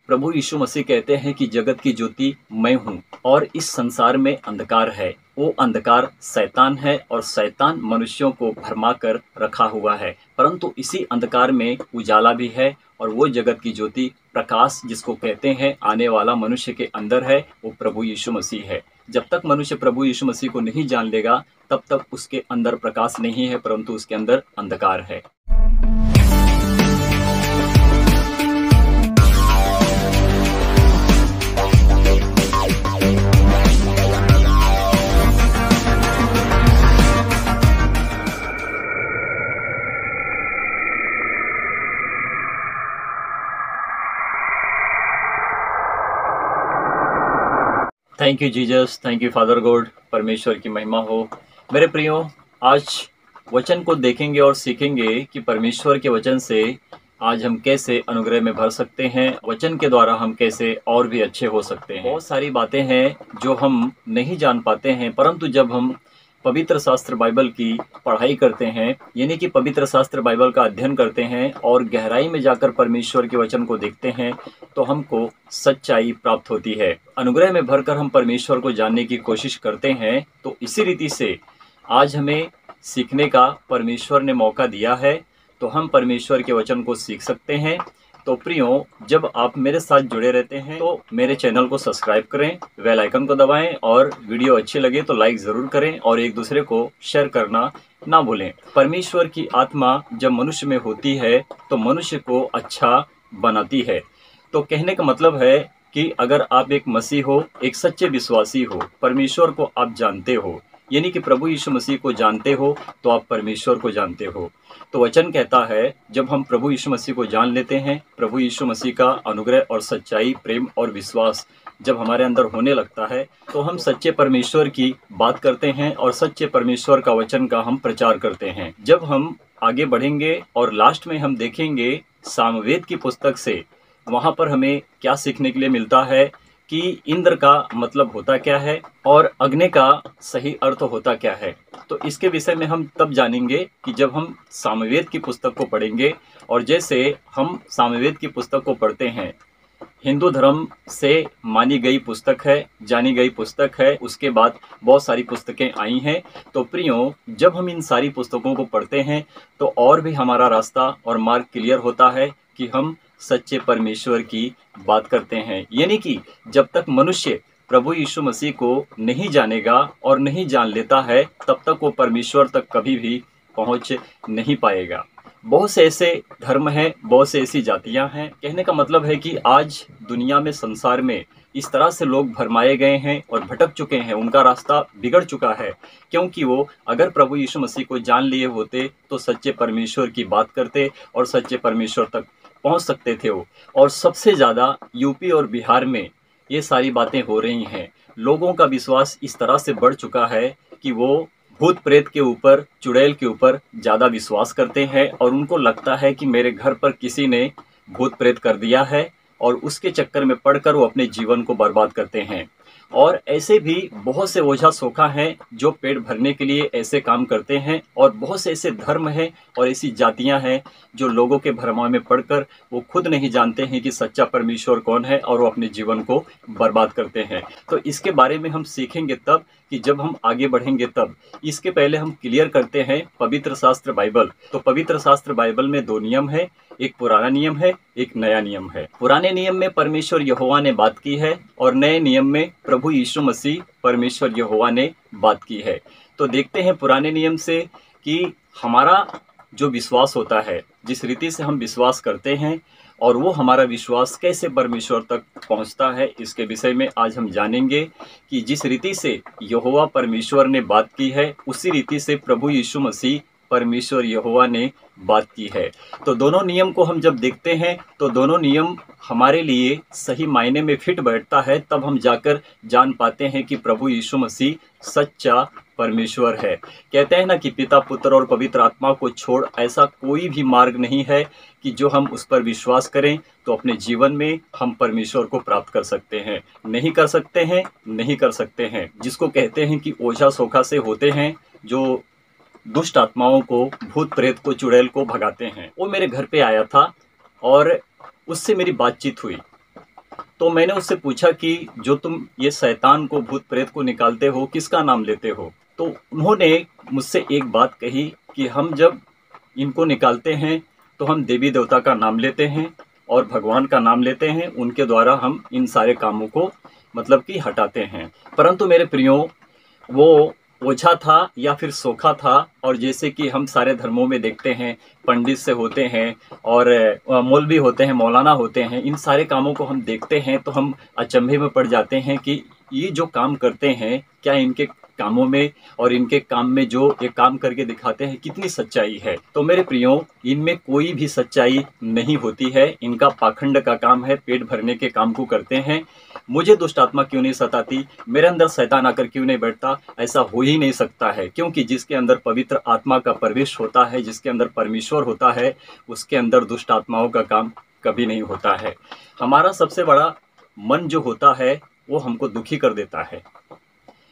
प्रभु यीशु मसीह कहते हैं कि जगत की ज्योति मैं हूँ और इस संसार में अंधकार है। वो अंधकार शैतान है और शैतान मनुष्यों को भरमा कर रखा हुआ है, परंतु इसी अंधकार में उजाला भी है और वो जगत की ज्योति प्रकाश जिसको कहते हैं आने वाला मनुष्य के अंदर है, वो प्रभु यीशु मसीह है। जब तक मनुष्य प्रभु यीशु मसीह को नहीं जान लेगा तब तक उसके अंदर प्रकाश नहीं है, परंतु उसके अंदर अंधकार है। Thank you Jesus, thank you father God. परमेश्वर की महिमा हो। मेरे प्रियो, आज वचन को देखेंगे और सीखेंगे कि परमेश्वर के वचन से आज हम कैसे अनुग्रह में भर सकते हैं, वचन के द्वारा हम कैसे और भी अच्छे हो सकते हैं। बहुत सारी बातें हैं जो हम नहीं जान पाते हैं, परंतु जब हम पवित्र शास्त्र बाइबल की पढ़ाई करते हैं, यानी कि पवित्र शास्त्र बाइबल का अध्ययन करते हैं और गहराई में जाकर परमेश्वर के वचन को देखते हैं, तो हमको सच्चाई प्राप्त होती है। अनुग्रह में भरकर हम परमेश्वर को जानने की कोशिश करते हैं। तो इसी रीति से आज हमें सीखने का परमेश्वर ने मौका दिया है, तो हम परमेश्वर के वचन को सीख सकते हैं। तो प्रियो, जब आप मेरे साथ जुड़े रहते हैं तो मेरे चैनल को सब्सक्राइब करें, बेल आइकन को दबाएं और वीडियो अच्छी लगे तो लाइक ज़रूर करें और एक दूसरे को शेयर करना ना भूलें। परमेश्वर की आत्मा जब मनुष्य में होती है तो मनुष्य को अच्छा बनाती है। तो कहने का मतलब है कि अगर आप एक मसीह हो, एक सच्चे विश्वासी हो, परमेश्वर को आप जानते हो, यानी कि प्रभु यीशु मसीह को जानते हो, तो आप परमेश्वर को जानते हो। तो वचन कहता है जब हम प्रभु यीशु मसीह को जान लेते हैं, प्रभु यीशु मसीह का अनुग्रह और सच्चाई, प्रेम और विश्वास जब हमारे अंदर होने लगता है, तो हम सच्चे परमेश्वर की बात करते हैं और सच्चे परमेश्वर का वचन का हम प्रचार करते हैं। जब हम आगे बढ़ेंगे और लास्ट में हम देखेंगे सामवेद की पुस्तक से, वहाँ पर हमें क्या सीखने के लिए मिलता है कि इंद्र का मतलब होता क्या है और अग्नि का सही अर्थ होता क्या है। तो इसके विषय में हम तब जानेंगे कि जब हम सामवेद की पुस्तक को पढ़ेंगे। और जैसे हम सामवेद की पुस्तक को पढ़ते हैं, हिंदू धर्म से मानी गई पुस्तक है, जानी गई पुस्तक है, उसके बाद बहुत सारी पुस्तकें आई हैं। तो प्रियो, जब हम इन सारी पुस्तकों को पढ़ते हैं तो और भी हमारा रास्ता और मार्ग क्लियर होता है कि हम सच्चे परमेश्वर की बात करते हैं। यानी कि जब तक मनुष्य प्रभु यीशु मसीह को नहीं जानेगा और नहीं जान लेता है, तब तक वो परमेश्वर तक कभी भी पहुंच नहीं पाएगा। बहुत से ऐसे धर्म हैं, बहुत से ऐसी जातियां हैं। कहने का मतलब है कि आज दुनिया में, संसार में इस तरह से लोग भरमाए गए हैं और भटक चुके हैं, उनका रास्ता बिगड़ चुका है, क्योंकि वो अगर प्रभु यीशु मसीह को जान लिए होते तो सच्चे परमेश्वर की बात करते और सच्चे परमेश्वर तक पहुंच सकते थे वो। और सबसे ज़्यादा यूपी और बिहार में ये सारी बातें हो रही हैं। लोगों का विश्वास इस तरह से बढ़ चुका है कि वो भूत प्रेत के ऊपर, चुड़ैल के ऊपर ज़्यादा विश्वास करते हैं और उनको लगता है कि मेरे घर पर किसी ने भूत प्रेत कर दिया है, और उसके चक्कर में पड़कर वो अपने जीवन को बर्बाद करते हैं। और ऐसे भी बहुत से ओझा सोखा हैं जो पेट भरने के लिए ऐसे काम करते हैं, और बहुत से ऐसे धर्म हैं और ऐसी जातियां हैं जो लोगों के भ्रम में पड़कर वो खुद नहीं जानते हैं कि सच्चा परमेश्वर कौन है और वो अपने जीवन को बर्बाद करते हैं। तो इसके बारे में हम सीखेंगे तब कि जब हम आगे बढ़ेंगे तब। इसके पहले हम क्लियर करते हैं पवित्र शास्त्र बाइबल। तो पवित्र शास्त्र बाइबल में दो नियम है, एक पुराना नियम है, एक नया नियम है। पुराने नियम में परमेश्वर यहोवा ने बात की है और नए नियम में प्रभु यीशु मसीह परमेश्वर यहोवा ने बात की है। तो देखते हैं पुराने नियम से कि हमारा जो विश्वास होता है, जिस रीति से हम विश्वास करते हैं और वो हमारा विश्वास कैसे परमेश्वर तक पहुंचता है, इसके विषय में आज हम जानेंगे कि जिस रीति से यहोवा परमेश्वर ने बात की है, उसी रीति से प्रभु यीशु मसीह परमेश्वर यहोवा ने बात की है। तो दोनों नियम को हम जब देखते हैं तो दोनों नियम हमारे लिए सही मायने में फिट बैठता है, तब हम जाकर जान पाते हैं कि प्रभु यीशु मसीह सच्चा परमेश्वर है। कहते हैं ना कि पिता, पुत्र और पवित्र आत्मा को छोड़ ऐसा कोई भी मार्ग नहीं है कि जो हम उस पर विश्वास करें तो अपने जीवन में हम परमेश्वर को प्राप्त कर सकते हैं। नहीं कर सकते हैं, नहीं कर सकते हैं। जिसको कहते हैं कि ओझा सोखा से होते हैं, जो दुष्ट आत्माओं को, भूत प्रेत को, चुड़ैल को भगाते हैं। वो मेरे घर पे आया था और उससे मेरी बातचीत हुई। तो मैंने उससे पूछा कि जो तुम ये शैतान को, भूत प्रेत को निकालते हो, किसका नाम लेते हो? तो उन्होंने मुझसे एक बात कही कि हम जब इनको निकालते हैं तो हम देवी देवता का नाम लेते हैं और भगवान का नाम लेते हैं, उनके द्वारा हम इन सारे कामों को मतलब कि हटाते हैं। परंतु मेरे प्रियो, वो ओझा था या फिर सोखा था। और जैसे कि हम सारे धर्मों में देखते हैं, पंडित से होते हैं और मौलवी होते हैं, मौलाना होते हैं, इन सारे कामों को हम देखते हैं तो हम अचंभे में पड़ जाते हैं कि ये जो काम करते हैं, क्या इनके कामों में और इनके काम में जो ये काम करके दिखाते हैं कितनी सच्चाई है। तो मेरे प्रियो, इनमें कोई भी सच्चाई नहीं होती है। इनका पाखंड का काम है, पेट भरने के काम को करते हैं। मुझे दुष्ट आत्मा क्यों नहीं सताती, मेरे अंदर शैतान आकर क्यों नहीं बैठता? ऐसा हो ही नहीं सकता है, क्योंकि जिसके अंदर पवित्र आत्मा का प्रवेश होता है, जिसके अंदर परमेश्वर होता है, उसके अंदर दुष्ट आत्माओं का काम कभी नहीं होता है। हमारा सबसे बड़ा मन जो होता है वो हमको दुखी कर देता है।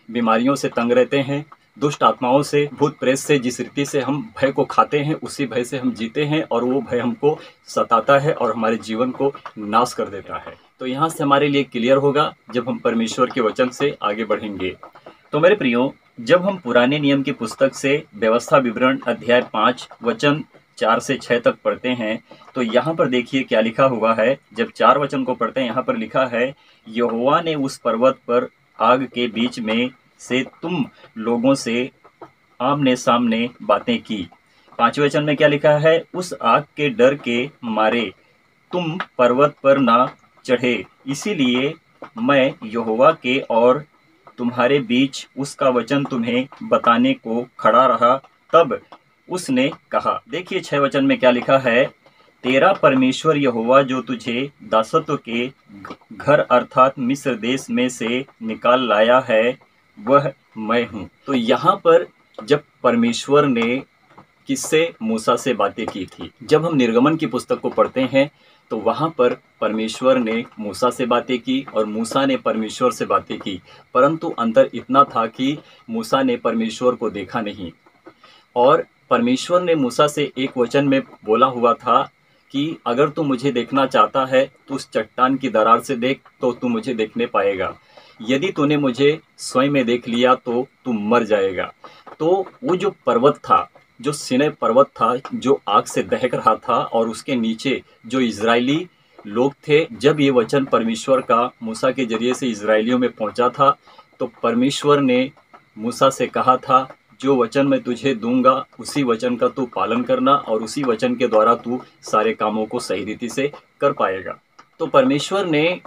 बीमारियों से तंग रहते हैं, दुष्ट आत्माओं से, भूत प्रेत से, जिस रीति से हम भय को खाते हैं उसी भय से हम जीते हैं और वो भय हमको सताता है और हमारे जीवन को नाश कर देता है। तो यहाँ से हमारे लिए क्लियर होगा जब हम परमेश्वर के वचन से आगे बढ़ेंगे। तो मेरे प्रियो, जब हम पुराने नियम की पुस्तक से व्यवस्था विवरण अध्याय 5 वचन 4 से 6 तक पढ़ते हैं तो यहाँ पर देखिए क्या लिखा हुआ है। जब 4 वचन को पढ़ते हैं, यहाँ पर लिखा है, यहोवा ने उस पर्वत पर आग के बीच में से तुम लोगों से आमने सामने बातें की। 5वें वचन में क्या लिखा है, उस आग के डर के मारे तुम पर्वत पर ना चढ़े, इसीलिए मैं यहोवा के और तुम्हारे बीच उसका वचन तुम्हें बताने को खड़ा रहा। तब उसने कहा, देखिए 6 वचन में क्या लिखा है, तेरा परमेश्वर यहोवा जो तुझे दासत्व के घर अर्थात मिस्र देश में से निकाल लाया है, वह मैं हूँ। तो यहाँ पर जब परमेश्वर ने किससे? मूसा से बातें की थी। जब हम निर्गमन की पुस्तक को पढ़ते हैं तो वहाँ पर परमेश्वर ने मूसा से बातें की और मूसा ने परमेश्वर से बातें की, परंतु अंतर इतना था कि मूसा ने परमेश्वर को देखा नहीं। और परमेश्वर ने मूसा से एक वचन में बोला हुआ था कि अगर तू मुझे देखना चाहता है तो उस चट्टान की दरार से देख, तो तू मुझे देखने पाएगा। यदि तूने मुझे स्वयं में देख लिया तो तू मर जाएगा। तो वो जो पर्वत था, जो सीनै पर्वत था, जो आग से दहक रहा था और उसके नीचे जो इजरायली लोग थे, जब ये वचन परमेश्वर का मूसा के जरिए से इजरायलियों में पहुंचा था तो परमेश्वर ने मूसा से कहा था, जो वचन मैं तुझे दूंगा उसी वचन का तू पालन करना और उसी वचन के द्वारा तू सारे कामों को सही रीति से कर पाएगा। तो परमेश्वर ने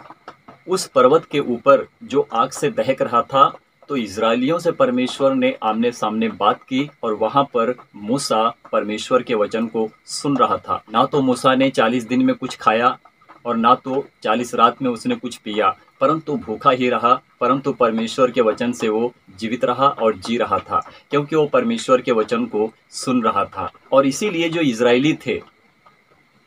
उस पर्वत के ऊपर जो आग से दहक रहा था, तो इजरायलियों से परमेश्वर ने आमने सामने बात की और वहां पर मूसा परमेश्वर के वचन को सुन रहा था। ना तो मूसा ने 40 दिन में कुछ खाया और ना तो 40 रात में उसने कुछ पिया, परंतु भूखा ही रहा, परंतु परमेश्वर के वचन से वो जीवित रहा और जी रहा था, क्योंकि वो परमेश्वर के वचन को सुन रहा था। और इसीलिए जो इजरायली थे,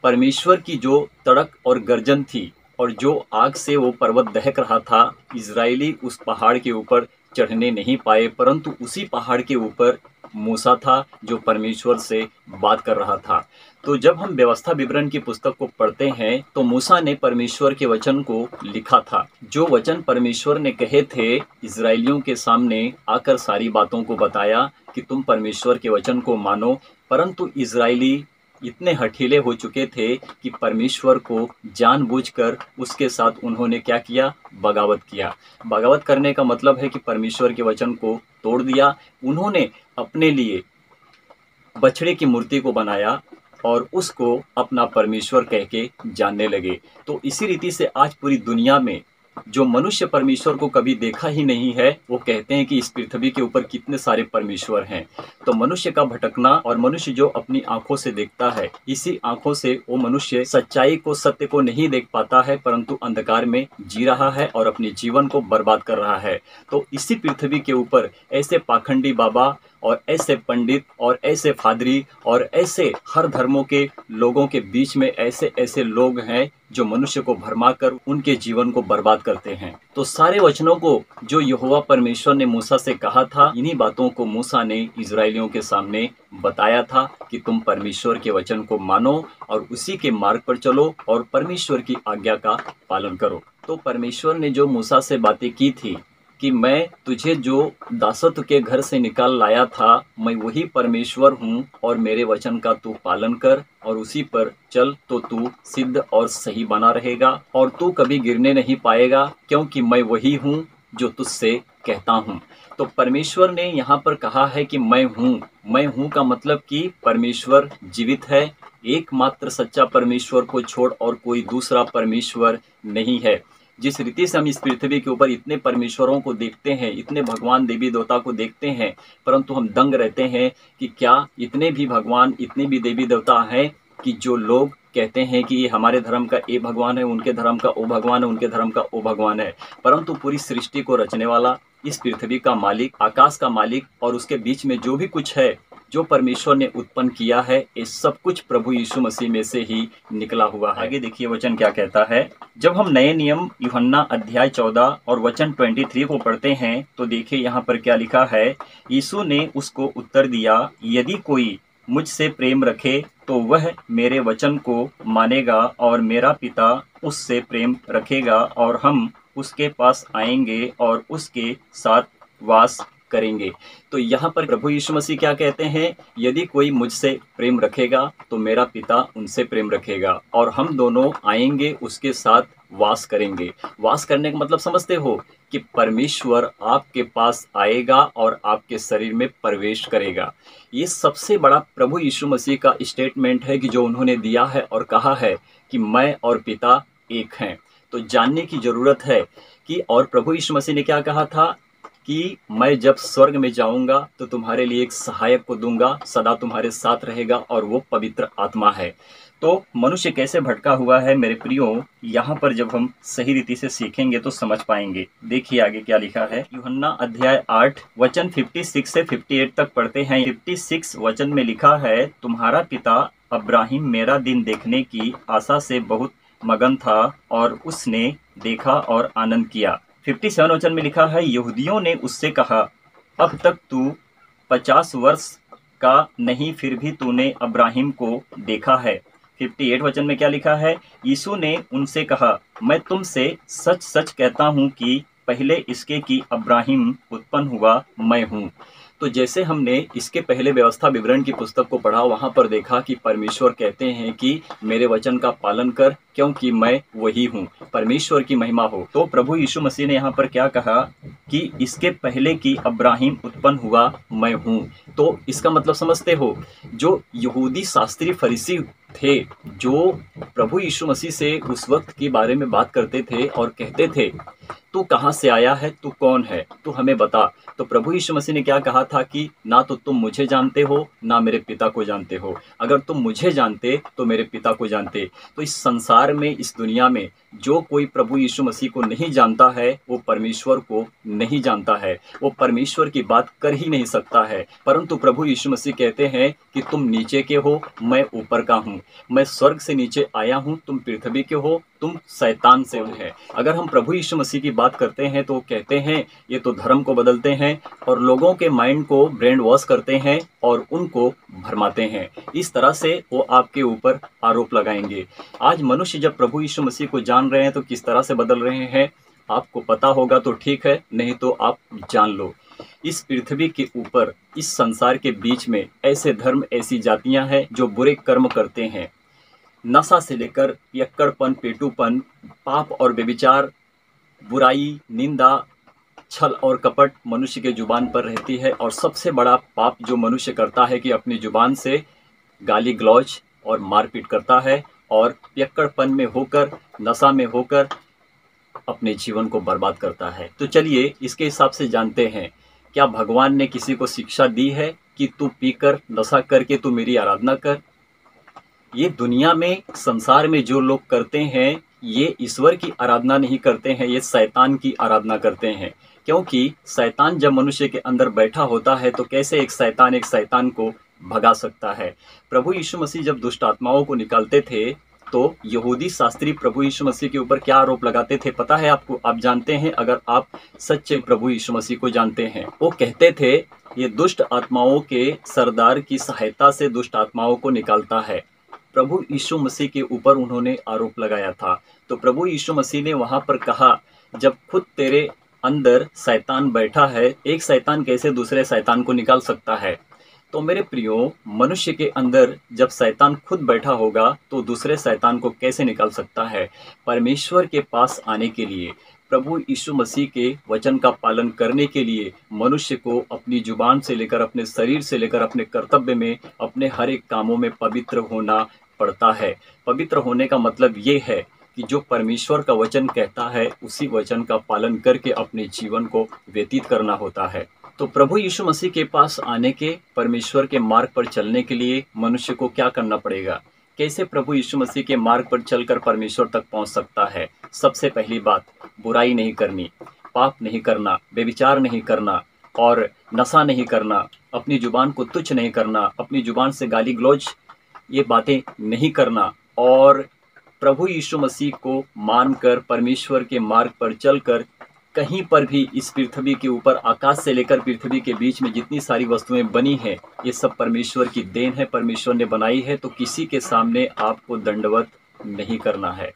परमेश्वर की जो तड़क और गर्जन थी और जो आग से वो पर्वत दहक रहा था, इजरायली उस पहाड़ के ऊपर चढ़ने नहीं पाए, परंतु उसी पहाड़ के ऊपर मूसा था जो परमेश्वर से बात कर रहा था। तो जब हम व्यवस्था विवरण की पुस्तक को पढ़ते हैं तो मूसा ने परमेश्वर के वचन को लिखा था। जो वचन परमेश्वर ने कहे थे, इजरायलियों के सामने आकर सारी बातों को बताया कि तुम परमेश्वर के वचन को मानो, परंतु इजरायली इतने हठीले हो चुके थे कि परमेश्वर को जानबूझकर उसके साथ उन्होंने क्या किया? बगावत किया। बगावत करने का मतलब है कि परमेश्वर के वचन को तोड़ दिया। उन्होंने अपने लिए बछड़े की मूर्ति को बनाया और उसको अपना परमेश्वर कह के जानने लगे। तो इसी रीति से आज पूरी दुनिया में जो मनुष्य परमेश्वर को कभी देखा ही नहीं है, वो कहते हैं कि इस पृथ्वी के ऊपर कितने सारे परमेश्वर हैं। तो मनुष्य का भटकना और मनुष्य जो अपनी आंखों से देखता है, इसी आंखों से वो मनुष्य सच्चाई को, सत्य को नहीं देख पाता है, परंतु अंधकार में जी रहा है और अपने जीवन को बर्बाद कर रहा है। तो इसी पृथ्वी के ऊपर ऐसे पाखंडी बाबा और ऐसे पंडित और ऐसे फादरी और ऐसे हर धर्मों के लोगों के बीच में ऐसे ऐसे लोग हैं जो मनुष्य को भरमाकर उनके जीवन को बर्बाद करते हैं। तो सारे वचनों को जो यहोवा परमेश्वर ने मूसा से कहा था, इन्हीं बातों को मूसा ने इजरायलियों के सामने बताया था कि तुम परमेश्वर के वचन को मानो और उसी के मार्ग पर चलो और परमेश्वर की आज्ञा का पालन करो। तो परमेश्वर ने जो मूसा से बातें की थी कि मैं तुझे जो दासत्व के घर से निकाल लाया था, मैं वही परमेश्वर हूँ और मेरे वचन का तू पालन कर और उसी पर चल तो तू सिद्ध और सही बना रहेगा और तू कभी गिरने नहीं पाएगा, क्योंकि मैं वही हूँ जो तुझसे कहता हूँ। तो परमेश्वर ने यहाँ पर कहा है कि मैं हूँ का मतलब कि परमेश्वर जीवित है। एकमात्र सच्चा परमेश्वर को छोड़ और कोई दूसरा परमेश्वर नहीं है। जिस रीति से हम इस पृथ्वी के ऊपर इतने परमेश्वरों को देखते हैं, इतने भगवान देवी देवता को देखते हैं, परंतु हम दंग रहते हैं कि क्या इतने भी भगवान, इतने भी देवी देवता हैं कि जो लोग कहते हैं कि ये हमारे धर्म का ये भगवान है, उनके धर्म का वो भगवान है, उनके धर्म का वो भगवान है। परंतु पूरी सृष्टि को रचने वाला, इस पृथ्वी का मालिक, आकाश का मालिक और उसके बीच में जो भी कुछ है, जो परमेश्वर ने उत्पन्न किया है, ये सब कुछ प्रभु यीशु मसीह में से ही निकला हुआ है। आगे देखिए वचन क्या कहता है। जब हम नए नियम यूहन्ना अध्याय 14 और वचन 23 को पढ़ते हैं तो देखिए यहाँ पर क्या लिखा है। यीशु ने उसको उत्तर दिया, यदि कोई मुझसे प्रेम रखे तो वह मेरे वचन को मानेगा और मेरा पिता उससे प्रेम रखेगा और हम उसके पास आएंगे और उसके साथ वास करेंगे। तो यहाँ पर प्रभु यीशु मसीह क्या कहते हैं, यदि कोई मुझसे प्रेम रखेगा तो मेरा पिता उनसे प्रेम रखेगा और हम दोनों आएंगे उसके साथ वास करेंगे। वास करने का मतलब समझते हो कि परमेश्वर आपके पास आएगा और आपके शरीर में प्रवेश करेगा। ये सबसे बड़ा प्रभु यीशु मसीह का स्टेटमेंट है कि जो उन्होंने दिया है और कहा है कि मैं और पिता एक हैं। तो जानने की ज़रूरत है कि और प्रभु यीशु मसीह ने क्या कहा था कि मैं जब स्वर्ग में जाऊंगा तो तुम्हारे लिए एक सहायक को दूंगा, सदा तुम्हारे साथ रहेगा और वो पवित्र आत्मा है। तो मनुष्य कैसे भटका हुआ है मेरे प्रियो, यहाँ पर जब हम सही रीति से सीखेंगे तो समझ पाएंगे। देखिए आगे क्या लिखा है। यूहन्ना अध्याय 8 वचन 56 से 58 तक पढ़ते हैं। 56 वचन में लिखा है, तुम्हारा पिता अब्राहिम मेरा दिन देखने की आशा से बहुत मगन था और उसने देखा और आनंद किया। 57 वचन में लिखा है, यहूदियों ने उससे कहा, अब तक तू 50 वर्ष का नहीं, फिर भी तूने अब्राहिम को देखा है। 58 वचन में क्या लिखा है, यीशु ने उनसे कहा, मैं तुमसे सच सच कहता हूँ कि पहले इसके कि अब्राहिम उत्पन्न हुआ मैं हूँ। तो जैसे हमने इसके पहले व्यवस्था विवरण की पुस्तक को पढ़ा, वहाँ पर देखा कि परमेश्वर कहते हैं कि मेरे वचन का पालन कर, क्योंकि मैं वही हूँ। परमेश्वर की महिमा हो। तो प्रभु यीशु मसीह ने यहाँ पर क्या कहा कि इसके पहले कि अब्राहिम उत्पन्न हुआ मैं हूँ। तो इसका मतलब समझते हो, जो यहूदी शास्त्री फरीसी थे, जो प्रभु यीशु मसीह से उस वक्त के बारे में बात करते थे और कहते थे, तू कहाँ से आया है, तू कौन है, तू हमें बता। तो प्रभु यीशु मसीह ने क्या कहा था कि ना तो तुम मुझे जानते हो ना मेरे पिता को जानते हो। अगर तुम मुझे जानते तो मेरे पिता को जानते। तो इस संसार में, इस दुनिया में जो कोई प्रभु यीशु मसीह को नहीं जानता है वो परमेश्वर को नहीं जानता है, वो परमेश्वर की बात कर ही नहीं सकता है। परंतु प्रभु यीशु मसीह कहते हैं कि तुम नीचे के हो, मैं ऊपर का हूँ, मैं स्वर्ग से नीचे आया हूँ, तुम पृथ्वी के हो, तुम शैतान से है। अगर हम प्रभु यीशु मसीह की बात करते हैं तो कहते हैं ये तो धर्म को बदलते हैं और लोगों के माइंड को ब्रेन वॉश करते हैं और उनको भरमाते हैं। इस तरह से वो आपके ऊपर आरोप लगाएंगे। आज मनुष्य जब प्रभु यीशु मसीह को जान रहे हैं तो किस तरह से बदल रहे हैं, आपको पता होगा तो ठीक है, नहीं तो आप जान लो। इस पृथ्वी के ऊपर, इस संसार के बीच में ऐसे धर्म, ऐसी जातियां हैं जो बुरे कर्म करते हैं। नशा से लेकर पियक्कड़पन, पेटूपन, पाप और व्यभिचार, बुराई, निंदा, छल और कपट मनुष्य के जुबान पर रहती है। और सबसे बड़ा पाप जो मनुष्य करता है कि अपनी जुबान से गाली गलौज और मारपीट करता है और पियक्कड़पन में होकर, नशा में होकर अपने जीवन को बर्बाद करता है। तो चलिए इसके हिसाब से जानते हैं, क्या भगवान ने किसी को शिक्षा दी है कि तू पीकर, नशा करके तू मेरी आराधना कर? ये दुनिया में, संसार में जो लोग करते हैं, ये ईश्वर की आराधना नहीं करते हैं, ये शैतान की आराधना करते हैं। क्योंकि शैतान जब मनुष्य के अंदर बैठा होता है तो कैसे एक शैतान को भगा सकता है। प्रभु यीशु मसीह जब दुष्ट आत्माओं को निकालते थे तो यहूदी शास्त्री प्रभु यीशु मसीह के ऊपर क्या आरोप लगाते थे पता है आपको? आप जानते हैं, अगर आप सच्चे प्रभु यीशु मसीह को जानते हैं। वो कहते थे ये दुष्ट आत्माओं के सरदार की सहायता से दुष्ट आत्माओं को निकालता है। प्रभु यीशु मसीह के ऊपर उन्होंने आरोप लगाया था। तो प्रभु यीशु मसीह ने वहाँ पर कहा, जब खुद तेरे अंदर शैतान बैठा है, एक शैतान कैसे दूसरे शैतान को निकाल सकता है। तो मेरे प्रियो, मनुष्य के अंदर जब शैतान खुद बैठा होगा तो दूसरे शैतान को कैसे निकाल सकता है। परमेश्वर के पास आने के लिए, प्रभु यीशु मसीह के वचन का पालन करने के लिए मनुष्य को अपनी जुबान से लेकर, अपने शरीर से लेकर, अपने कर्तव्य में, अपने हर एक कामों में पवित्र होना पड़ता है। पवित्र होने का मतलब ये है कि जो परमेश्वर का वचन कहता है उसी वचन का पालन करके अपने जीवन को व्यतीत करना होता है। तो प्रभु यीशु मसीह के पास आने के, परमेश्वर के मार्ग पर चलने के लिए मनुष्य को क्या करना पड़ेगा, कैसे प्रभु यीशु मसीह के मार्ग पर चलकर परमेश्वर तक पहुंच सकता है। सबसे पहली बात, बुराई नहीं करनी, पाप नहीं करना, व्यभिचार नहीं करना और नशा नहीं करना, अपनी जुबान को तुच्छ नहीं करना, अपनी जुबान से गाली गलौज ये बातें नहीं करना और प्रभु यीशु मसीह को मानकर परमेश्वर के मार्ग पर चलकर कहीं पर भी इस पृथ्वी के ऊपर, आकाश से लेकर पृथ्वी के बीच में जितनी सारी वस्तुएं बनी हैं, ये सब परमेश्वर की देन है, परमेश्वर ने बनाई है। तो किसी के सामने आपको दंडवत नहीं करना है।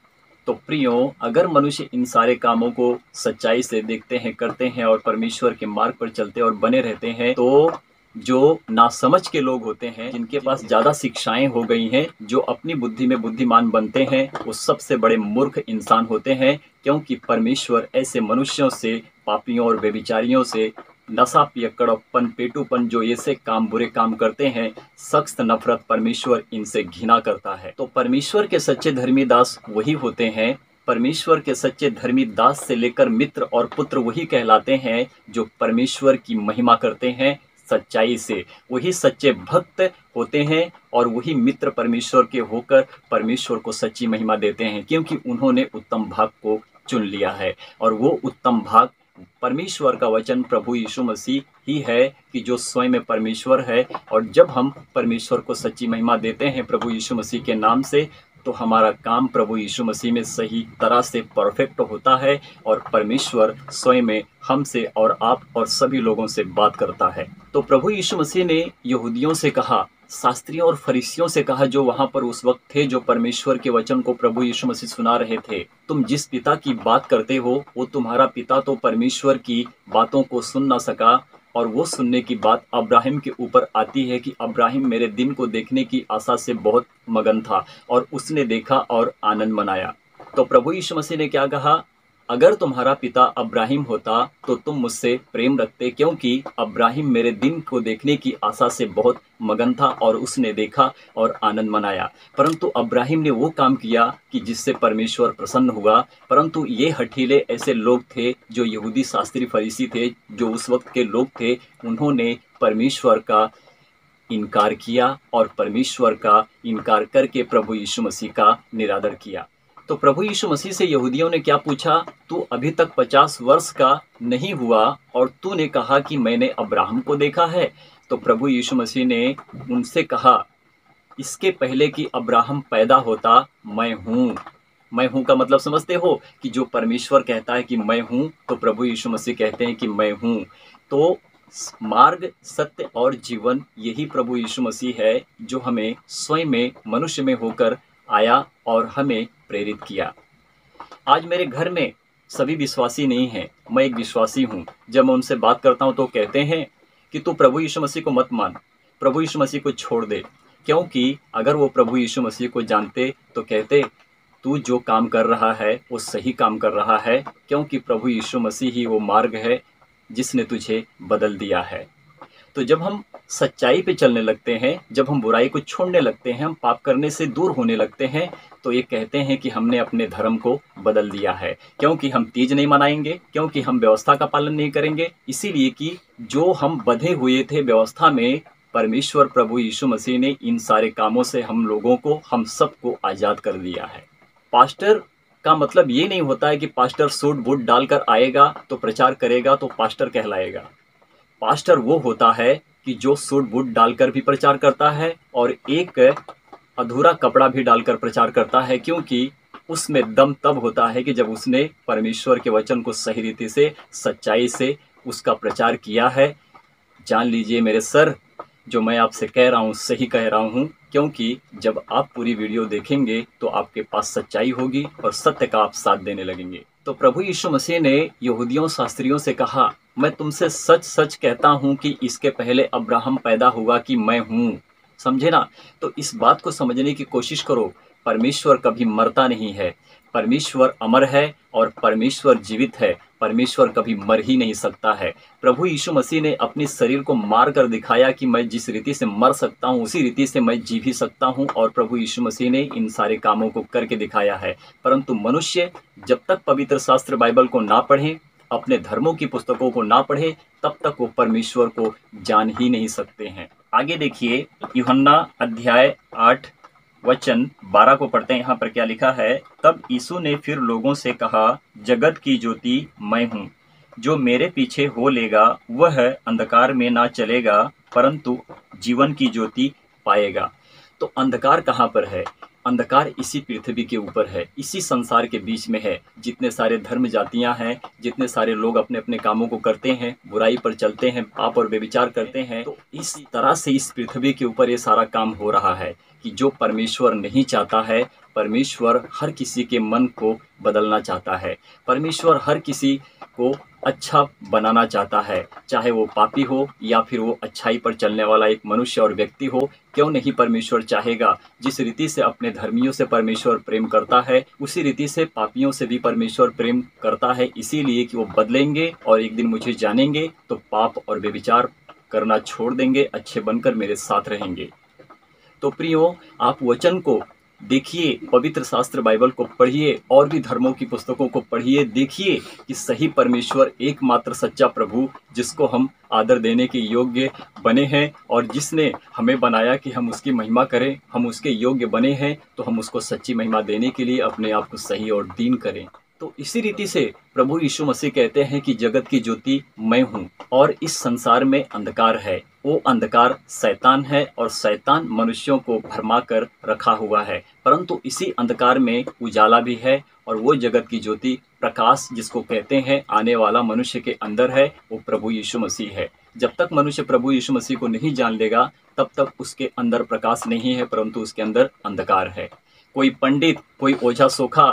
तो प्रियो, अगर मनुष्य इन सारे कामों को सच्चाई से देखते हैं, करते हैं और परमेश्वर के मार्ग पर चलते और बने रहते हैं, तो जो नासमझ के लोग होते हैं, जिनके पास ज़्यादा शिक्षाएं हो गई हैं, जो अपनी बुद्धि में बुद्धिमान बनते हैं, वो सबसे बड़े मूर्ख इंसान होते हैं। क्योंकि परमेश्वर ऐसे मनुष्यों से, पापियों और व्यभिचारियों से, नशा पियक्कड़पन, पेटूपन, जो ऐसे काम, बुरे काम करते हैं, सख्त नफरत परमेश्वर इनसे घृणा करता है। तो परमेश्वर के सच्चे धर्मी दास वही होते हैं। परमेश्वर के सच्चे धर्मी दास से लेकर मित्र और पुत्र वही कहलाते हैं जो परमेश्वर की महिमा करते हैं सच्चाई से। वही सच्चे भक्त होते हैं और वही मित्र परमेश्वर के होकर परमेश्वर को सच्ची महिमा देते हैं, क्योंकि उन्होंने उत्तम भाग को चुन लिया है। और वो उत्तम भाग परमेश्वर का वचन प्रभु यीशु मसीह ही है, कि जो स्वयं में परमेश्वर है। और जब हम परमेश्वर को सच्ची महिमा देते हैं प्रभु यीशु मसीह के नाम से, तो हमारा काम प्रभु यीशु मसीह में सही तरह से परफेक्ट होता है और परमेश्वर स्वयं में हमसे और आप और सभी लोगों से बात करता है। तो प्रभु यीशु मसीह ने यहूदियों से कहा, शास्त्रियों और फरीसियों से कहा, जो वहाँ पर उस वक्त थे, जो परमेश्वर के वचन को प्रभु यीशु मसीह सुना रहे थे, तुम जिस पिता की बात करते हो वो तुम्हारा पिता तो परमेश्वर की बातों को सुन ना सका। और वो सुनने की बात अब्राहिम के ऊपर आती है कि अब्राहिम मेरे दिन को देखने की आशा से बहुत मगन था और उसने देखा और आनंद मनाया। तो प्रभु यीशु मसीह ने क्या कहा, अगर तुम्हारा पिता अब्राहिम होता तो तुम मुझसे प्रेम रखते, क्योंकि अब्राहिम मेरे दिन को देखने की आशा से बहुत मगन था और उसने देखा और आनंद मनाया। परंतु अब्राहिम ने वो काम किया कि जिससे परमेश्वर प्रसन्न हुआ। परंतु ये हठीले ऐसे लोग थे, जो यहूदी शास्त्री फरीसी थे, जो उस वक्त के लोग थे, उन्होंने परमेश्वर का इनकार किया और परमेश्वर का इनकार करके प्रभु यीशु मसीह का निरादर किया। तो प्रभु यीशु मसीह से यहूदियों ने क्या पूछा, तू अभी तक 50 वर्ष का नहीं हुआ और तूने कहा कि मैंने अब्राहम को देखा है। तो प्रभु यीशु मसीह ने उनसे कहा, इसके पहले कि अब्राहम पैदा होता मैं हूँ। मैं हूँ का मतलब समझते हो, कि जो परमेश्वर कहता है कि मैं हूँ, तो प्रभु यीशु मसीह कहते हैं कि मैं हूँ। तो मार्ग, सत्य और जीवन, यही प्रभु यीशु मसीह है, जो हमें स्वयं में मनुष्य में होकर आया और हमें प्रेरित किया। आज मेरे घर में सभी विश्वासी नहीं हैं, मैं एक विश्वासी हूँ। जब मैं उनसे बात करता हूँ तो कहते हैं कि तू प्रभु यीशु मसीह को मत मान, प्रभु यीशु मसीह को छोड़ दे। क्योंकि अगर वो प्रभु यीशु मसीह को जानते तो कहते, तू जो काम कर रहा है वो सही काम कर रहा है, क्योंकि प्रभु यीशु मसीह ही वो मार्ग है जिसने तुझे बदल दिया है। तो जब हम सच्चाई पे चलने लगते हैं, जब हम बुराई को छोड़ने लगते हैं, हम पाप करने से दूर होने लगते हैं, तो ये कहते हैं कि हमने अपने धर्म को बदल दिया है। क्योंकि हम तीज नहीं मनाएंगे, क्योंकि हम व्यवस्था का पालन नहीं करेंगे, इसीलिए कि जो हम बंधे हुए थे व्यवस्था में, परमेश्वर प्रभु यीशु मसीह ने इन सारे कामों से हम लोगों को, हम सबको आज़ाद कर दिया है। पास्टर का मतलब ये नहीं होता है कि पास्टर सूट बूट डालकर आएगा तो प्रचार करेगा तो पास्टर कहलाएगा। पास्टर वो होता है कि जो सूट बूट डालकर भी प्रचार करता है और एक अधूरा कपड़ा भी डालकर प्रचार करता है, क्योंकि उसमें दम तब होता है कि जब उसने परमेश्वर के वचन को सही रीति से, सच्चाई से उसका प्रचार किया है। जान लीजिए मेरे सर, जो मैं आपसे कह रहा हूँ सही कह रहा हूँ, क्योंकि जब आप पूरी वीडियो देखेंगे तो आपके पास सच्चाई होगी और सत्य का आप साथ देने लगेंगे। तो प्रभु यीशु मसीह ने यहूदियों शास्त्रियों से कहा, मैं तुमसे सच सच कहता हूँ कि इसके पहले अब्राहम पैदा हुआ कि मैं हूँ। समझे ना? तो इस बात को समझने की कोशिश करो। परमेश्वर कभी मरता नहीं है, परमेश्वर अमर है और परमेश्वर जीवित है। परमेश्वर कभी मर ही नहीं सकता है। प्रभु यीशु मसीह ने अपने शरीर को मार कर दिखाया कि मैं जिस रीति से मर सकता हूँ उसी रीति से मैं जी भी सकता हूँ, और प्रभु यीशु मसीह ने इन सारे कामों को करके दिखाया है। परंतु मनुष्य जब तक पवित्र शास्त्र बाइबल को ना पढ़े, अपने धर्मों की पुस्तकों को ना पढ़े, तब तक वो परमेश्वर को जान ही नहीं सकते हैं। आगे देखिए, यूहन्ना अध्याय 8 वचन 12 को पढ़ते हैं। यहाँ पर क्या लिखा है, तब यीशु ने फिर लोगों से कहा, जगत की ज्योति मैं हूँ। जो मेरे पीछे हो लेगा वह अंधकार में ना चलेगा परंतु जीवन की ज्योति पाएगा। तो अंधकार कहाँ पर है? अंधकार इसी पृथ्वी के ऊपर है, इसी संसार के बीच में है। जितने सारे धर्म जातियां हैं, जितने सारे लोग अपने अपने कामों को करते हैं, बुराई पर चलते हैं, पाप और व्यभिचार करते हैं, तो इस तरह से इस पृथ्वी के ऊपर ये सारा काम हो रहा है कि जो परमेश्वर नहीं चाहता है। परमेश्वर हर किसी के मन को बदलना चाहता है। परमेश्वर हर किसी को अच्छा बनाना चाहता है, चाहे वो पापी हो या फिर वो अच्छाई पर चलने वाला एक मनुष्य और व्यक्ति हो। क्यों नहीं परमेश्वर चाहेगा? जिस रीति से अपने धर्मियों से परमेश्वर प्रेम करता है, उसी रीति से पापियों से भी परमेश्वर प्रेम करता है, इसीलिए कि वो बदलेंगे और एक दिन मुझे जानेंगे तो पाप और व्यभिचार करना छोड़ देंगे, अच्छे बनकर मेरे साथ रहेंगे। तो प्रियो, आप वचन को देखिए, पवित्र शास्त्र बाइबल को पढ़िए और भी धर्मों की पुस्तकों को पढ़िए। देखिए कि सही परमेश्वर एकमात्र सच्चा प्रभु, जिसको हम आदर देने के योग्य बने हैं और जिसने हमें बनाया कि हम उसकी महिमा करें, हम उसके योग्य बने हैं, तो हम उसको सच्ची महिमा देने के लिए अपने आप को सही और दीन करें। तो इसी रीति से प्रभु यीशु मसीह कहते हैं कि जगत की ज्योति मैं हूँ और इस संसार में अंधकार है। वो अंधकार शैतान है और शैतान मनुष्यों को भरमा कर रखा हुआ है, परंतु इसी अंधकार में उजाला भी है। और वो जगत की ज्योति, प्रकाश जिसको कहते हैं, आने वाला मनुष्य के अंदर है, वो प्रभु यीशु मसीह है। जब तक मनुष्य प्रभु यीशु मसीह को नहीं जान लेगा, तब तक उसके अंदर प्रकाश नहीं है, परंतु उसके अंदर अंधकार है। कोई पंडित, कोई ओझा सोखा,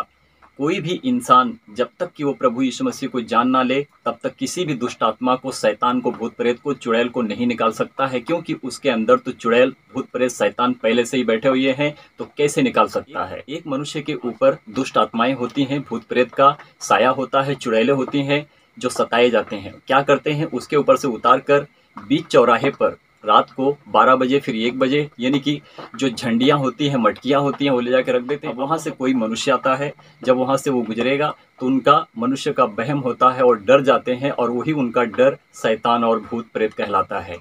कोई भी इंसान जब तक कि वो प्रभु यीशु मसीह को जान ना ले, तब तक किसी भी दुष्ट आत्मा को, शैतान को, भूत प्रेत को, चुड़ैल को नहीं निकाल सकता है, क्योंकि उसके अंदर तो चुड़ैल, भूत प्रेत, शैतान पहले से ही बैठे हुए हैं। तो कैसे निकाल सकता है? एक मनुष्य के ऊपर दुष्ट आत्माएं होती हैं, भूत प्रेत का साया होता है, चुड़ैलें होती हैं जो सताए जाते हैं। क्या करते हैं? उसके ऊपर से उतार कर बीच चौराहे पर रात को 12 बजे फिर 1 बजे, यानी कि जो झंडियाँ होती हैं, मटकियाँ होती हैं, वो ले जाकर रख देते हैं। वहाँ से कोई मनुष्य आता है, जब वहाँ से वो गुजरेगा तो उनका, मनुष्य का वहम होता है और डर जाते हैं, और वही उनका डर शैतान और भूत प्रेत कहलाता है।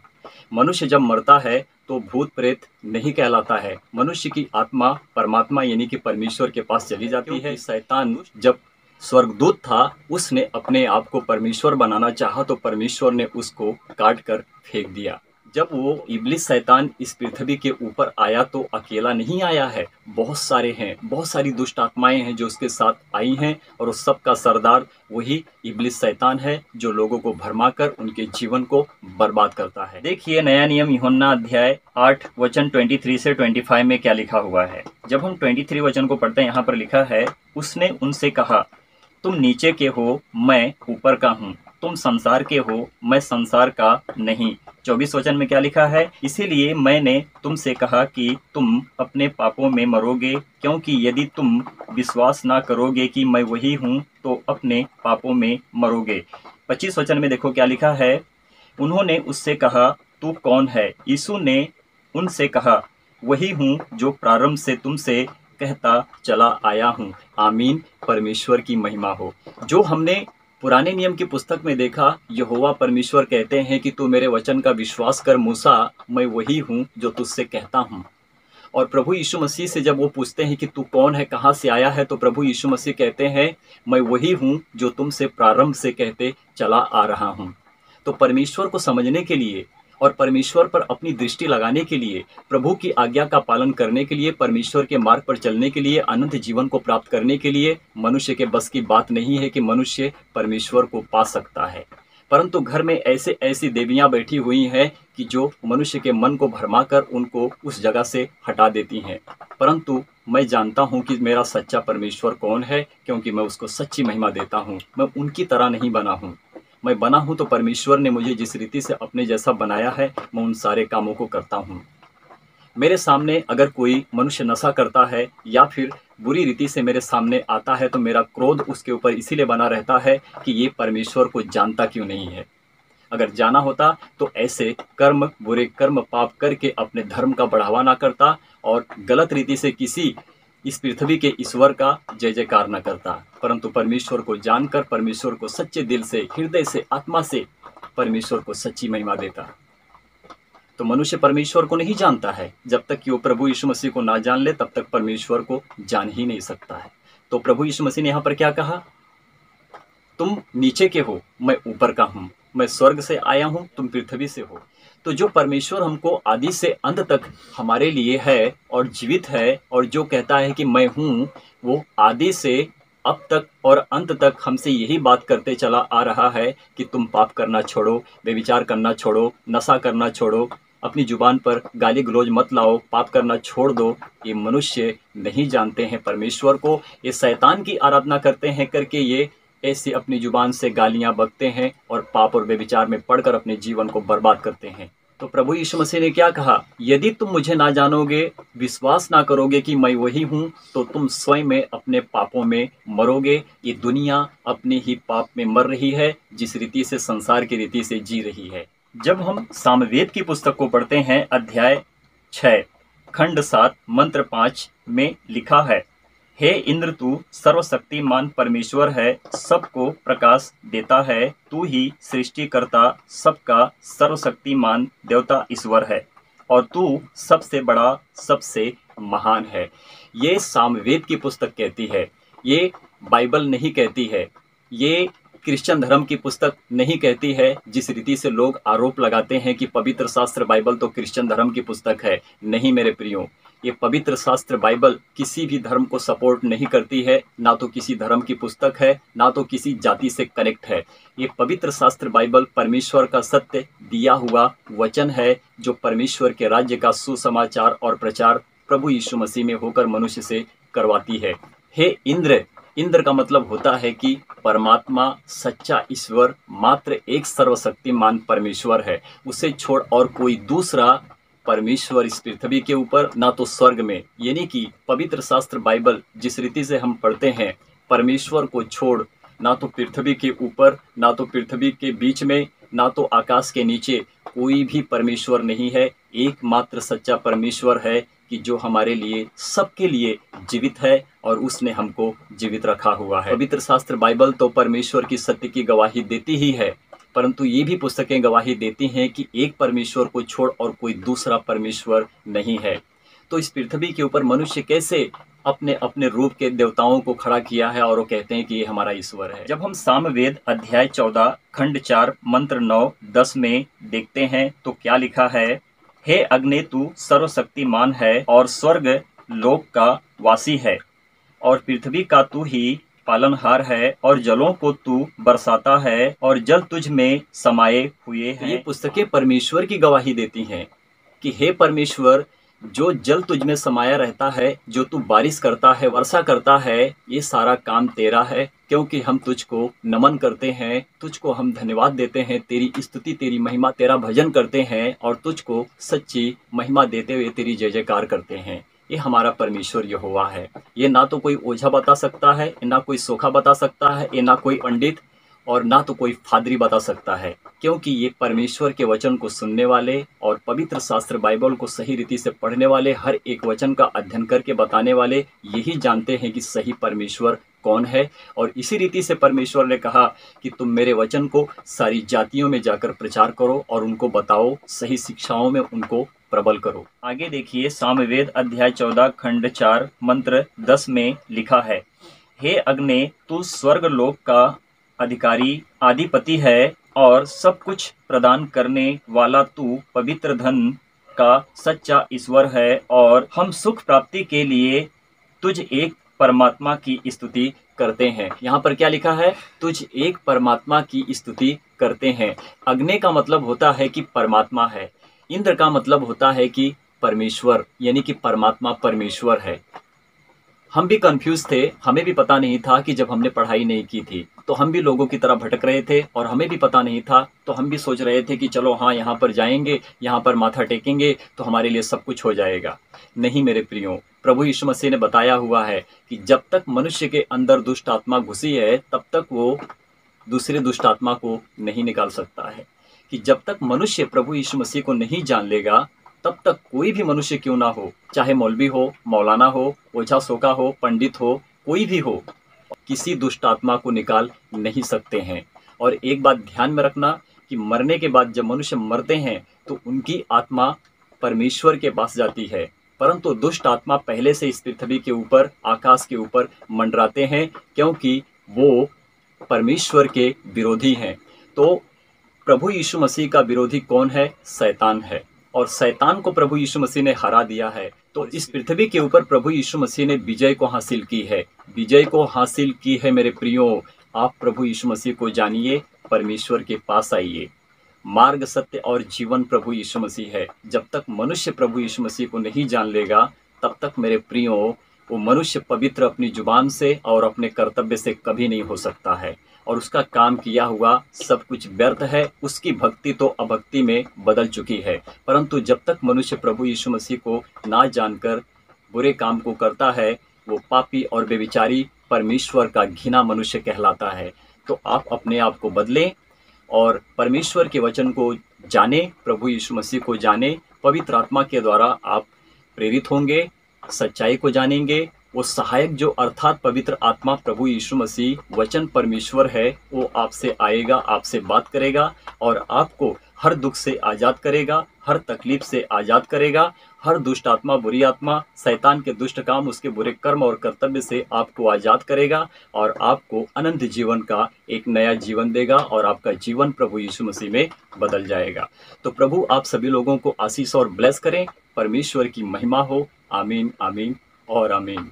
मनुष्य जब मरता है तो भूत प्रेत नहीं कहलाता है, मनुष्य की आत्मा परमात्मा यानी कि परमेश्वर के पास चली जाती है। शैतान जब स्वर्गदूत था, उसने अपने आप को परमेश्वर बनाना चाहा तो परमेश्वर ने उसको काट कर फेंक दिया। जब वो इब्लिस शैतान इस पृथ्वी के ऊपर आया तो अकेला नहीं आया है, बहुत सारे हैं, बहुत सारी दुष्ट आत्माएं हैं जो उसके साथ आई हैं, और उस सब का सरदार वही इब्लिस शैतान है, जो लोगों को भरमाकर उनके जीवन को बर्बाद करता है। देखिए नया नियम यूहन्ना अध्याय 8 वचन 23 से 25 में क्या लिखा हुआ है। जब हम 23 वचन को पढ़ते हैं, यहाँ पर लिखा है, उसने उनसे कहा, तुम नीचे के हो, मैं ऊपर का हूँ। तुम संसार के हो, मैं संसार का नहीं। 24 वचन में क्या लिखा है, इसीलिए मैंने तुमसे कहा कि तुम अपने पापों में मरोगे, क्योंकि यदि तुम विश्वास ना करोगे कि मैं वही हूँ तो अपने पापों में मरोगे। 25 वचन में देखो क्या लिखा है, उन्होंने उससे कहा, तू कौन है? यीशु ने उनसे कहा, वही हूँ जो प्रारंभ से तुमसे कहता चला आया हूँ। आमीन, परमेश्वर की महिमा हो। जो हमने पुराने नियम की पुस्तक में देखा, यहोवा परमेश्वर कहते हैं कि तू मेरे वचन का विश्वास कर मूसा, मैं वही हूँ जो तुझसे कहता हूँ। और प्रभु यीशु मसीह से जब वो पूछते हैं कि तू कौन है, कहाँ से आया है, तो प्रभु यीशु मसीह कहते हैं, मैं वही हूँ जो तुमसे प्रारंभ से कहते चला आ रहा हूँ। तो परमेश्वर को समझने के लिए और परमेश्वर पर अपनी दृष्टि लगाने के लिए, प्रभु की आज्ञा का पालन करने के लिए, परमेश्वर के मार्ग पर चलने के लिए, अनंत जीवन को प्राप्त करने के लिए, मनुष्य के बस की बात नहीं है कि मनुष्य परमेश्वर को पा सकता है। परंतु घर में ऐसे ऐसी देवियां बैठी हुई हैं कि जो मनुष्य के मन को भरमाकर उनको उस जगह से हटा देती हैं। परंतु मैं जानता हूं कि मेरा सच्चा परमेश्वर कौन है, क्योंकि मैं उसको सच्ची महिमा देता हूं। मैं उनकी तरह नहीं बना हूं। मैं बना हूं तो परमेश्वर ने मुझे जिस रीति से अपने जैसा बनाया है, मैं उन सारे कामों को करता हूं। मेरे सामने अगर कोई मनुष्य नशा करता है या फिर बुरी रीति से मेरे सामने आता है, तो मेरा क्रोध उसके ऊपर इसीलिए बना रहता है कि ये परमेश्वर को जानता क्यों नहीं है। अगर जाना होता तो ऐसे कर्म, बुरे कर्म, पाप करके अपने धर्म का बढ़ावा ना करता और गलत रीति से किसी इस पृथ्वी के ईश्वर का जय जयकार न करता। परंतु परमेश्वर को जानकर, परमेश्वर को सच्चे दिल से, हृदय से, आत्मा से परमेश्वर को सच्ची महिमा देता। तो मनुष्य परमेश्वर को नहीं जानता है। जब तक कि वो प्रभु यीशु मसीह को ना जान ले, तब तक परमेश्वर को जान ही नहीं सकता है। तो प्रभु यीशु मसीह ने यहाँ पर क्या कहा? तुम नीचे के हो, मैं ऊपर का हूँ। मैं स्वर्ग से आया हूँ, तुम पृथ्वी से हो। तो जो परमेश्वर हमको आदि से अंत तक हमारे लिए है और जीवित है, और जो कहता है कि मैं हूँ, वो आदि से अब तक और अंत तक हमसे यही बात करते चला आ रहा है कि तुम पाप करना छोड़ो, व्यभिचार करना छोड़ो, नशा करना छोड़ो, अपनी जुबान पर गाली गलौज मत लाओ, पाप करना छोड़ दो। ये मनुष्य नहीं जानते हैं परमेश्वर को। ये शैतान की आराधना करते हैं करके ये ऐसे अपनी जुबान से गालियां बकते हैं और पाप और व्यभिचार में पड़कर अपने जीवन को बर्बाद करते हैं। तो प्रभु यीशु मसीह ने क्या कहा? यदि तुम मुझे ना जानोगे, विश्वास ना करोगे कि मैं वही हूँ, तो तुम स्वयं में अपने पापों में मरोगे। ये दुनिया अपने ही पाप में मर रही है, जिस रीति से संसार की रीति से जी रही है। जब हम सामवेद की पुस्तक को पढ़ते हैं, अध्याय 6 खंड 7 मंत्र 5 में लिखा है, हे इंद्र, तू सर्वशक्तिमान परमेश्वर है, सबको प्रकाश देता है, तू ही सृष्टिकर्ता, सबका सर्वशक्तिमान देवता ईश्वर है, और तू सबसे बड़ा, सबसे महान है। ये सामवेद की पुस्तक कहती है, ये बाइबल नहीं कहती है, ये क्रिश्चियन धर्म की पुस्तक नहीं कहती है। जिस रीति से लोग आरोप लगाते हैं कि पवित्र शास्त्र बाइबल तो क्रिश्चियन धर्म की पुस्तक है, नहीं मेरे प्रियो, ये पवित्र शास्त्र बाइबल किसी भी धर्म को सपोर्ट नहीं करती है, ना तो किसी धर्म की पुस्तक है, ना तो किसी जाति से कनेक्ट है। ये पवित्र शास्त्र बाइबल परमेश्वर का सत्य दिया हुआ वचन है, जो परमेश्वर के राज्य का सुसमाचार और प्रचार प्रभु यीशु मसीह में होकर मनुष्य से करवाती है। हे इंद्र, इंद्र का मतलब होता है कि परमात्मा, सच्चा ईश्वर, मात्र एक सर्वशक्तिमान परमेश्वर है। उसे छोड़ और कोई दूसरा परमेश्वर इस पृथ्वी के ऊपर, ना तो स्वर्ग में, यानी कि पवित्र शास्त्र बाइबल जिस रीति से हम पढ़ते हैं, परमेश्वर को छोड़ ना तो पृथ्वी के ऊपर, ना तो पृथ्वी के बीच में, ना तो आकाश के नीचे कोई भी परमेश्वर नहीं है। एकमात्र सच्चा परमेश्वर है कि जो हमारे लिए, सबके लिए जीवित है, और उसने हमको जीवित रखा हुआ है। पवित्र शास्त्र बाइबल तो परमेश्वर की सत्य की गवाही देती ही है, परंतु ये भी पुस्तकें गवाही देती हैं कि एक परमेश्वर को छोड़ और कोई दूसरा परमेश्वर नहीं है। तो इस पृथ्वी के ऊपर मनुष्य कैसे अपने अपने रूप के देवताओं को खड़ा किया है और वो कहते हैं कि ये हमारा ईश्वर है। जब हम सामवेद अध्याय 14 खंड 4 मंत्र 9-10 में देखते हैं तो क्या लिखा है, हे अग्नि, तू सर्वशक्तिमान है और स्वर्ग लोक का वासी है, और पृथ्वी का तू ही पालनहार है, और जलों को तू बरसाता है, और जल तुझ में समाये हुए हैं। ये पुस्तकें परमेश्वर की गवाही देती हैं कि हे परमेश्वर, जो जल तुझ में समाया रहता है, जो तू बारिश करता है, वर्षा करता है, ये सारा काम तेरा है, क्योंकि हम तुझको नमन करते हैं, तुझको हम धन्यवाद देते हैं, तेरी स्तुति, तेरी महिमा, तेरा भजन करते हैं, और तुझको सच्ची महिमा देते हुए तेरी जय जयकार करते हैं। ये हमारा परमेश्वर यहोवा है। ये ना तो कोई ओझा बता सकता है, ना कोई सोखा बता सकता है, ये ना कोई पंडित और ना तो कोई फादरी बता सकता है, क्योंकि ये परमेश्वर के वचन को सुनने वाले और पवित्र शास्त्र बाइबल को सही रीति से पढ़ने वाले, हर एक वचन का अध्ययन करके बताने वाले यही जानते हैं कि सही परमेश्वर कौन है। और इसी रीति से परमेश्वर ने कहा कि तुम मेरे वचन को सारी जातियों में जाकर प्रचार करो और उनको बताओ, सही शिक्षाओं में उनको प्रबल करो। आगे देखिए, सामवेद अध्याय 14 खंड 4 मंत्र 10 में लिखा है, हे अग्नि, तू स्वर्ग लोक का अधिकारी आधिपति है, और सब कुछ प्रदान करने वाला तू पवित्र धन का सच्चा ईश्वर है, और हम सुख प्राप्ति के लिए तुझ एक परमात्मा की स्तुति करते हैं। यहाँ पर क्या लिखा है? तुझ एक परमात्मा की स्तुति करते हैं। अग्नि का मतलब होता है कि परमात्मा है, इंद्र का मतलब होता है कि परमेश्वर, यानी कि परमात्मा परमेश्वर है। हम भी कंफ्यूज थे, हमें भी पता नहीं था कि जब हमने पढ़ाई नहीं की थी तो हम भी लोगों की तरह भटक रहे थे, और हमें भी पता नहीं था तो हम भी सोच रहे थे कि चलो हाँ यहाँ पर जाएंगे, यहाँ पर माथा टेकेंगे तो हमारे लिए सब कुछ हो जाएगा। नहीं मेरे प्रियो, प्रभु यीशु मसीह ने बताया हुआ है कि जब तक मनुष्य के अंदर दुष्ट आत्मा घुसी है तब तक वो दूसरे दुष्ट आत्मा को नहीं निकाल सकता है। कि जब तक मनुष्य प्रभु यीशु मसीह को नहीं जान लेगा तब तक कोई भी मनुष्य क्यों ना हो, चाहे मौलवी हो, मौलाना हो, ओझा सोका हो, पंडित हो, कोई भी हो, किसी दुष्ट आत्मा को निकाल नहीं सकते हैं। और एक बात ध्यान में रखना कि मरने के बाद जब मनुष्य मरते हैं तो उनकी आत्मा परमेश्वर के पास जाती है, परंतु दुष्ट आत्मा पहले से इस पृथ्वी के ऊपर, आकाश के ऊपर मंडराते हैं, क्योंकि वो परमेश्वर के विरोधी हैं। तो प्रभु यीशु मसीह का विरोधी कौन है? शैतान है, और शैतान को प्रभु यीशु मसीह ने हरा दिया है। तो इस पृथ्वी के ऊपर प्रभु यीशु मसीह ने विजय को हासिल की है, विजय को हासिल की है मेरे प्रियो। आप प्रभु यीशु मसीह को जानिए, परमेश्वर के पास आइए। मार्ग, सत्य और जीवन प्रभु यीशु मसीह है। जब तक मनुष्य प्रभु यीशु मसीह को नहीं जान लेगा तब तक मेरे प्रियो वो मनुष्य पवित्र अपनी जुबान से और अपने कर्तव्य से कभी नहीं हो सकता है, और उसका काम किया हुआ सब कुछ व्यर्थ है। उसकी भक्ति तो अभक्ति में बदल चुकी है। परंतु जब तक मनुष्य प्रभु यीशु मसीह को ना जानकर बुरे काम को करता है, वो पापी और बेविचारी परमेश्वर का घिना मनुष्य कहलाता है। तो आप अपने आप को बदलें और परमेश्वर के वचन को जाने, प्रभु यीशु मसीह को जाने। पवित्र आत्मा के द्वारा आप प्रेरित होंगे, सच्चाई को जानेंगे। वो सहायक जो अर्थात पवित्र आत्मा प्रभु यीशु मसीह वचन परमेश्वर है, वो आपसे आएगा, आपसे बात करेगा और आपको हर दुख से आज़ाद करेगा, हर तकलीफ से आज़ाद करेगा। हर दुष्ट आत्मा, बुरी आत्मा, शैतान के दुष्ट काम, उसके बुरे कर्म और कर्तव्य से आपको आज़ाद करेगा और आपको अनंत जीवन का एक नया जीवन देगा, और आपका जीवन प्रभु यीशु मसीह में बदल जाएगा। तो प्रभु आप सभी लोगों को आशीष और ब्लेस करें। परमेश्वर की महिमा हो। आमीन, आमीन और आमीन।